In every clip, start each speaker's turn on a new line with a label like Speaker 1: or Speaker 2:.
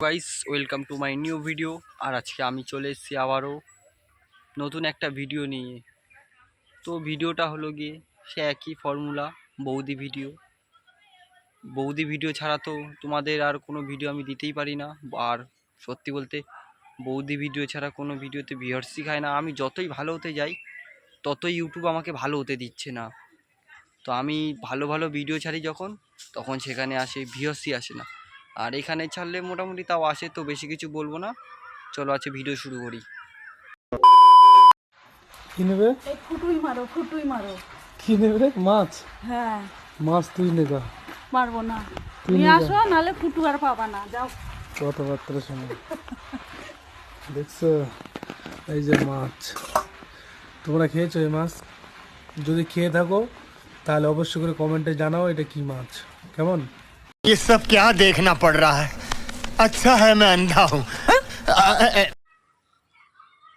Speaker 1: Guys welcome to my new video. আর আজকে আমি চলে এসেছি আবারও নতুন একটা ভিডিও নিয়ে। তো ভিডিওটা হলো গিয়ে সে একই ফর্মুলা, বৌদি ভিডিও ছাড়া তো তোমাদের আর কোনো ভিডিও আমি দিতেই পারি না। আর সত্যি বলতে বৌদি ভিডিও ছাড়া কোনো ভিডিওতে ভিউয়ার্সই খায় না। আমি যতই ভালো হতে যাই ততই ইউটিউব আমাকে ভালো হতে দিচ্ছে না। তো আমি ভালো ভালো ভিডিও ছাড়ি তখন সেখানে আসে ভিউয়ার্সই আসে না। আর এখানে ছাড়লে মোটামুটি তাও আসে। তো বেশি কিছু বলবো না, চলো আছে ভিডিও শুরু করি।
Speaker 2: কি নেবে?
Speaker 3: ফুটুই মারো।
Speaker 2: কি নেবে রে? মাছ?
Speaker 3: হ্যাঁ।
Speaker 2: মাছ তুই নেগা।
Speaker 3: মারবো না,
Speaker 2: তুই
Speaker 3: নিয়ে
Speaker 2: নিয়ে
Speaker 3: আসো, নাহলে ফুটু আর পাবা না। যাও।
Speaker 2: কথাবার্তা শোনো। দেখছো, এই যে মাছ, তোমরা খেয়েছো এই মাছ? যদি খেয়ে থাকো তাহলে অবশ্যই করে কমেন্টে জানাও এটা কি মাছ। কেমন?
Speaker 4: ये सब क्या देखना पड़ रहा है? अच्छा है मैं अंधा हूँ।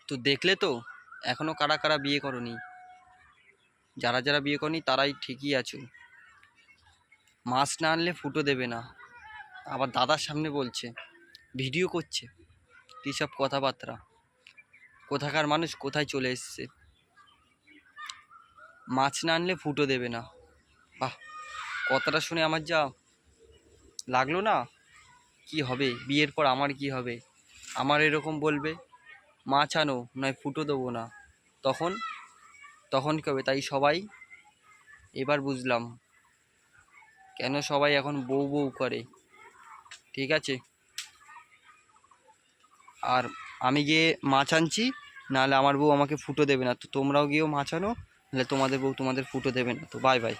Speaker 1: তো দেখলে তো, এখনো কারা কারা বিয়ে করনি। যারা যারা বিয়ে করনি তারাই ঠিকই আছো। মাছ না আনলে ফুটো দেবে না, আবার দাদার সামনে বলছে, ভিডিও করছে। কী সব কথাবার্তা! কোথাকার মানুষ কোথায় চলে এসছে। মাছ না আনলে ফুটো দেবে না, বাহ! কথাটা শুনে আমার যা লাগলো না। কি হবে বিয়ের পর, আমার কি হবে? আমার এরকম বলবে, মাছ আনো নয় ফুটো দেবো না। তখন তখন কী হবে? তাই সবাই, এবার বুঝলাম কেন সবাই এখন বউ বউ করে। ঠিক আছে, আর আমি গিয়ে মাছ আনছি, নাহলে আমার বউ আমাকে ফুটো দেবে না। তো তোমরাও গিয়েও মাছ আনো, নাহলে তোমাদের বউ তোমাদের ফুটো দেবে না। তো বাই বাই।